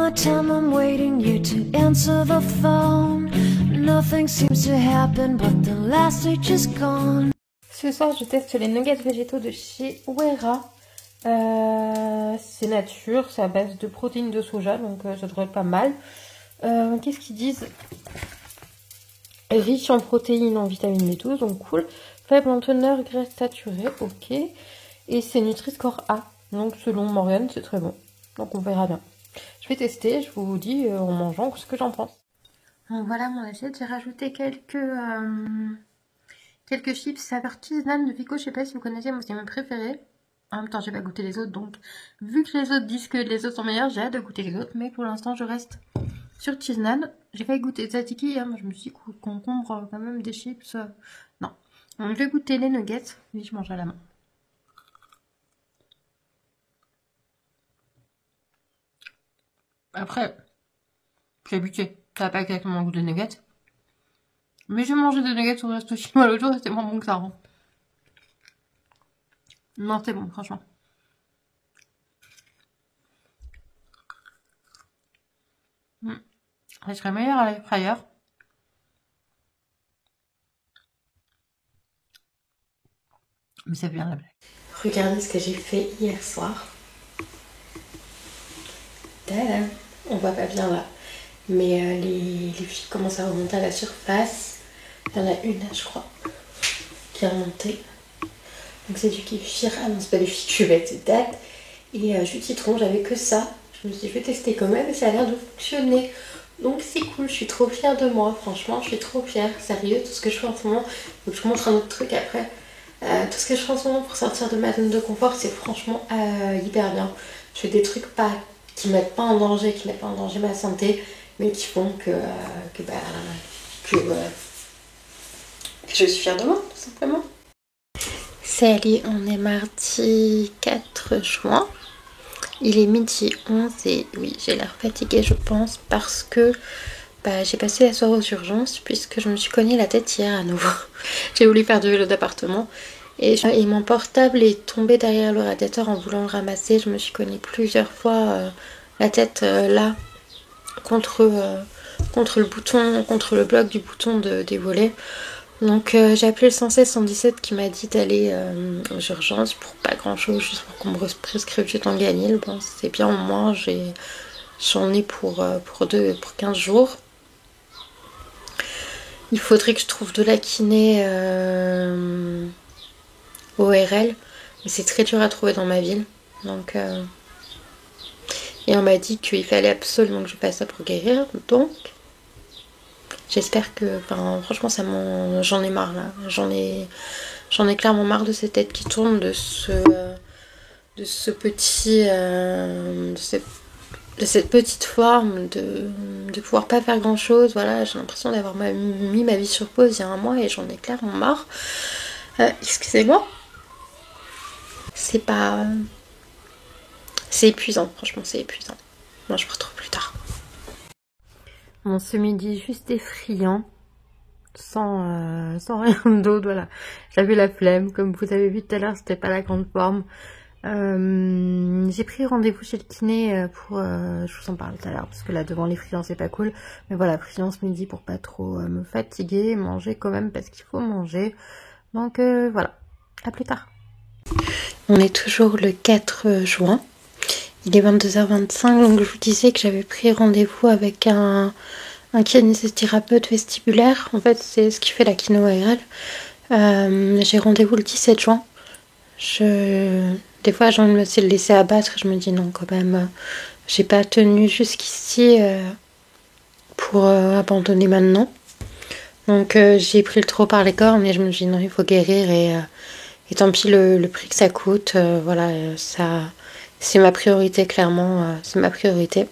the time I'm waiting you to answer the phone. Nothing seems to happen but the last stage is gone. Ce soir, je teste les nuggets végétaux de chez Wera. C'est nature, c'est à base de protéines de soja, donc ça devrait être pas mal. Qu'est-ce qu'ils disent? Riche en protéines, en vitamine B12, donc cool. Faible en teneur graisse saturée, ok. Et c'est Nutri-Score A, donc selon Morgane, c'est très bon. Donc on verra bien. Je vais tester, je vous dis en mangeant ce que j'en pense. Donc voilà mon assiette, j'ai rajouté quelques chips saveur artisanale de Vico, je sais pas si vous connaissez, moi c'est mes préférés. En même temps j'ai pas goûté les autres, donc vu que les autres disent que les autres sont meilleurs, j'ai hâte de goûter les autres, mais pour l'instant je reste sur Cheesenan. J'ai failli goûter Tzatziki hier, moi je me suis dit concombre quand même des chips, non. Donc je vais goûter les nuggets, mais je mange à la main. Après, j'ai habitué, ça va pas exactement le goût des nuggets. Mais j'ai mangé des nuggets au resto chinois l'autre jour, c'était moins bon que ça. Hein. Non, c'est bon, franchement. Ça serait meilleur à l'air fryer. Mais ça fait bien la blague. Regardez ce que j'ai fait hier soir. Tada! On voit pas bien là. Mais les filles commencent à remonter à la surface. Il y en a une là, je crois, qui est remontée. Donc c'est du kéfir. Ah non, c'est pas des filles cuvettes, c'est date. Et jus de citron, j'avais que ça. Je me suis dit, je vais tester quand même et ça a l'air de fonctionner. Donc c'est cool, je suis trop fière de moi. Franchement, je suis trop fière. Sérieux, tout ce que je fais en ce moment. Donc je vous montre un autre truc après. Tout ce que je fais en ce moment pour sortir de ma zone de confort, c'est franchement hyper bien. Je fais des trucs qui mettent pas en danger, ma santé, mais qui font que je suis fière de moi, tout simplement. Salut, on est mardi 4 juin. Il est midi 11 et oui, j'ai l'air fatiguée, je pense, parce que j'ai passé la soirée aux urgences puisque je me suis cogné la tête hier à nouveau. J'ai voulu faire du vélo d'appartement et mon portable est tombé derrière le radiateur en voulant le ramasser. Je me suis cogné plusieurs fois la tête là contre le bouton, contre le bloc du bouton des volets. Donc j'ai appelé le 116-117 qui m'a dit d'aller aux urgences pour pas grand chose, juste pour qu'on me prescrive du Tanganil. Bon, c'est bien, au moins j'en ai pour 15 jours. Il faudrait que je trouve de la kiné ORL, mais c'est très dur à trouver dans ma ville. Donc, et on m'a dit qu'il fallait absolument que je fasse ça pour guérir. Donc, j'espère que, franchement, j'en ai marre là. J'en ai clairement marre de cette tête qui tourne, de cette petite forme, de pouvoir pas faire grand chose. Voilà, j'ai l'impression d'avoir mis ma vie sur pause il y a un mois et j'en ai clairement marre. Excusez-moi. C'est épuisant, franchement, c'est épuisant. Moi, je me retrouve plus tard. Bon, ce midi, juste effrayant. Sans rien d'autre, voilà. J'avais la flemme, comme vous avez vu tout à l'heure, c'était pas la grande forme. J'ai pris rendez-vous chez le kiné pour... je vous en parle tout à l'heure, parce que là, devant les friands, c'est pas cool. Mais voilà, friands ce midi pour pas trop me fatiguer, manger quand même, parce qu'il faut manger. Donc voilà, à plus tard. On est toujours le 4 juin. Il est 22h25, donc je vous disais que j'avais pris rendez-vous avec un kinésithérapeute vestibulaire. En fait, c'est ce qui fait la kiné ORL. J'ai rendez-vous le 17 juin. Des fois, j'ai envie de me laisser abattre. Je me dis non, quand même, j'ai pas tenu jusqu'ici pour abandonner maintenant. Donc, j'ai pris le taureau par les cornes et je me dis non, il faut guérir et tant pis le prix que ça coûte. Voilà, ça, c'est ma priorité, clairement. C'est ma priorité.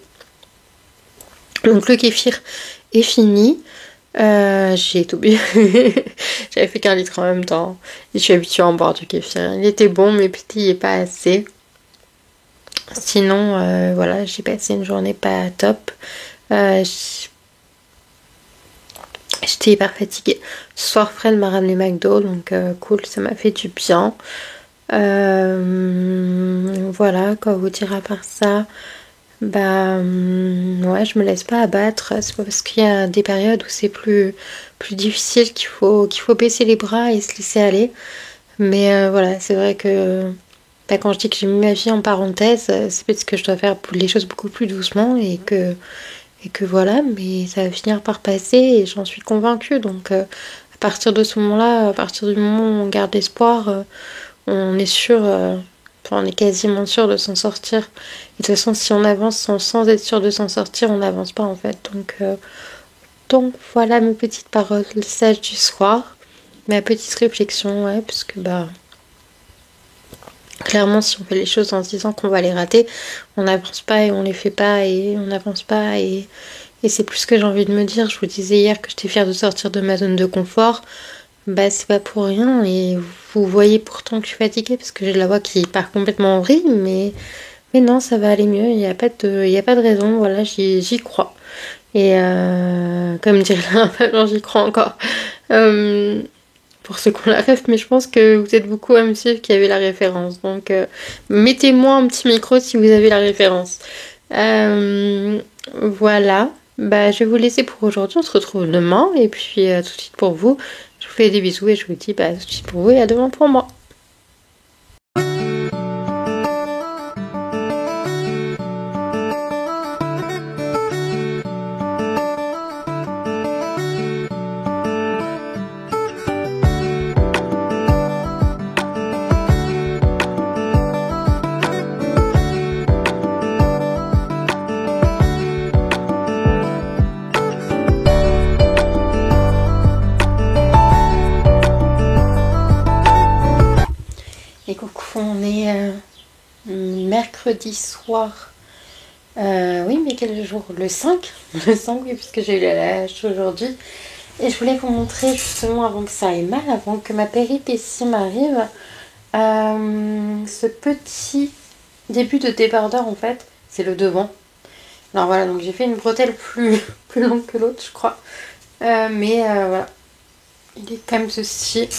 Donc, le kéfir est fini. J'ai tout bu. J'avais fait qu'un litre en même temps. Et je suis habituée à en boire du kéfir. Il était bon, mais pétillait pas assez. Sinon, voilà, j'ai passé une journée pas top. J'étais hyper fatiguée. Ce soir, Fred m'a ramené McDo, donc cool, ça m'a fait du bien. Voilà, quoi vous dire à part ça. Ouais, je me laisse pas abattre. C'est pas parce qu'il y a des périodes où c'est plus difficile qu'il faut baisser les bras et se laisser aller. Mais voilà, c'est vrai que quand je dis que j'ai mis ma vie en parenthèse, c'est parce que je dois faire les choses beaucoup plus doucement et que voilà, mais ça va finir par passer et j'en suis convaincue. Donc à partir de ce moment-là, à partir du moment où on garde l'espoir, on est sûr, enfin, on est quasiment sûr de s'en sortir. Et de toute façon, si on avance sans être sûr de s'en sortir, on n'avance pas en fait. Donc voilà mes petites paroles sages du soir, ma petite réflexion, ouais, parce que clairement, si on fait les choses en se disant qu'on va les rater, on n'avance pas et on les fait pas et on n'avance pas et c'est plus ce que j'ai envie de me dire. Je vous disais hier que j'étais fière de sortir de ma zone de confort. C'est pas pour rien et vous voyez pourtant que je suis fatiguée parce que j'ai la voix qui part complètement en vrille, mais non, ça va aller mieux. Il y a pas de raison. Voilà, j'y crois. Et comme dirait un peu, j'y crois encore. Pour ceux qui ont la ref, mais je pense que vous êtes beaucoup à me suivre qui avez la référence. Donc, mettez-moi un petit micro si vous avez la référence. Voilà. Je vais vous laisser pour aujourd'hui. On se retrouve demain. Et puis, tout de suite pour vous. Je vous fais des bisous et je vous dis tout de suite pour vous et à demain pour moi. Et coucou, on est mercredi soir. Oui, mais quel jour? Le 5? Le 5, oui, puisque j'ai eu la lâche aujourd'hui. Et je voulais vous montrer justement avant que ça aille mal, avant que ma péripétie m'arrive, ce petit début de débardeur en fait, c'est le devant. Alors voilà, donc j'ai fait une bretelle plus longue que l'autre, je crois. Mais voilà, il est comme ceci.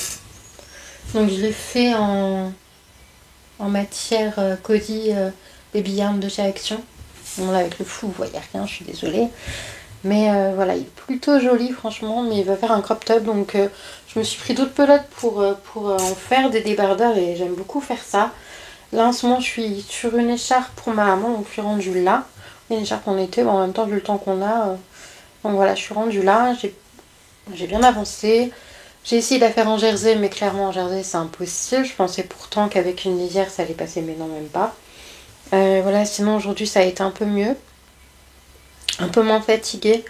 Donc je l'ai fait en matière Cozy Baby Yarn de chez Action. Bon là avec le flou vous voyez rien, je suis désolée. Mais voilà, il est plutôt joli franchement, mais il va faire un crop top. Donc je me suis pris d'autres pelotes pour en faire des débardeurs et j'aime beaucoup faire ça. Là en ce moment je suis sur une écharpe pour ma maman, donc je suis rendue là. Une écharpe en été, en même temps vu le temps qu'on a. Donc voilà, je suis rendue là, j'ai bien avancé. J'ai essayé de la faire en jersey, mais clairement en jersey c'est impossible. Je pensais pourtant qu'avec une lisière ça allait passer, mais non, même pas. Voilà, sinon aujourd'hui ça a été un peu mieux. Un peu moins fatiguée.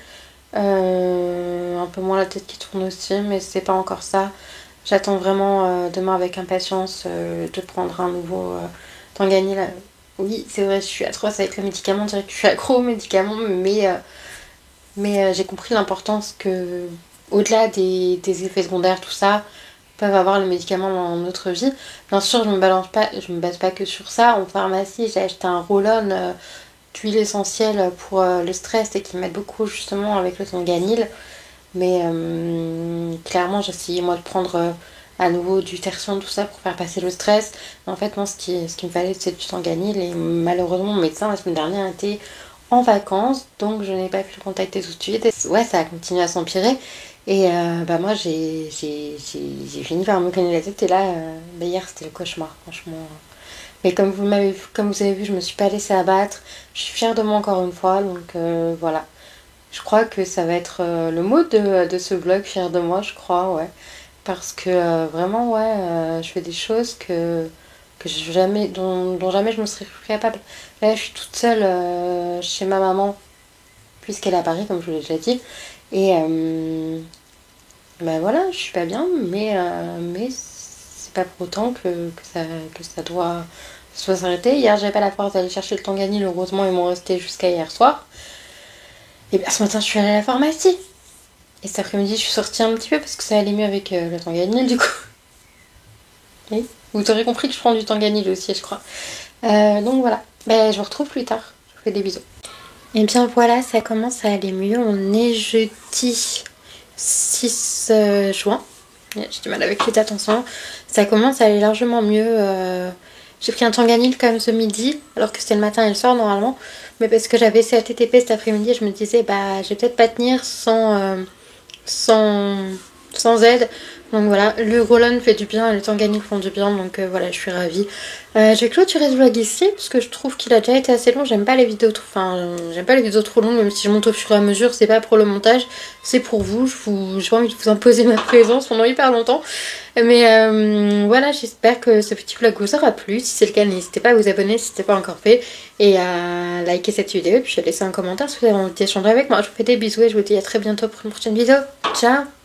Un peu moins la tête qui tourne aussi, mais c'est pas encore ça. J'attends vraiment demain avec impatience de prendre un nouveau Tanganil. Oui, c'est vrai, je suis atroce avec le médicament, on dirait que je suis accro aux médicaments, mais j'ai compris l'importance que, au-delà des effets secondaires, tout ça, peuvent avoir les médicaments dans notre vie. Bien sûr, je me base pas que sur ça. En pharmacie, j'ai acheté un roll-on d'huile essentielle pour le stress et qui m'aide beaucoup justement avec le Tanganil. Mais clairement, j'ai essayé moi de prendre à nouveau du tertium, tout ça pour faire passer le stress. En fait, moi, ce qui me fallait, c'est du Tanganil. Et malheureusement, mon médecin, la semaine dernière, était en vacances. Donc, je n'ai pas pu le contacter tout de suite. Et ouais, ça a continué à s'empirer. Et moi, j'ai fini par me cogner la tête. Et là, hier, c'était le cauchemar, franchement. Mais comme vous avez vu, je me suis pas laissée abattre. Je suis fière de moi encore une fois. Donc, voilà. Je crois que ça va être le mot de ce vlog, fière de moi, je crois, ouais. Parce que vraiment, ouais, je fais des choses dont jamais je me serais cru capable. Là, je suis toute seule chez ma maman, puisqu'elle est à Paris, comme je vous l'ai déjà dit. Et voilà, je suis pas bien, mais c'est pas pour autant que ça doit s'arrêter. Hier, j'avais pas la force d'aller chercher le Tanganil, heureusement, ils m'ont resté jusqu'à hier soir. Et bien ce matin je suis allée à la pharmacie. Et cet après-midi je suis sortie un petit peu parce que ça allait mieux avec le Tanganil du coup. Oui. Vous aurez compris que je prends du Tanganil aussi je crois. Donc voilà. Je vous retrouve plus tard. Je vous fais des bisous. Et bien voilà, ça commence à aller mieux. On est jeudi 6 juin. J'ai du mal avec les dates en ce moment. Ça commence à aller largement mieux. J'ai pris un Tanganil quand même ce midi, alors que c'était le matin et le soir normalement. Mais parce que j'avais CATTP cet après-midi, je me disais, bah, je vais peut-être pas tenir sans, sans aide. Donc voilà, le Rollon fait du bien et le Tanganil font du bien, donc voilà, je suis ravie. Je vais clôturer ce vlog ici, parce que je trouve qu'il a déjà été assez long. J'aime pas les vidéos j'aime pas les vidéos trop longues, même si je monte au fur et à mesure, c'est pas pour le montage, c'est pour vous. J'ai pas envie de vous imposer ma présence pendant hyper longtemps. Mais voilà, j'espère que ce petit vlog vous aura plu. Si c'est le cas, n'hésitez pas à vous abonner si ce n'est pas encore fait, et à liker cette vidéo, et puis à laisser un commentaire si vous avez envie d'échanger avec moi. Je vous fais des bisous et je vous dis à très bientôt pour une prochaine vidéo. Ciao!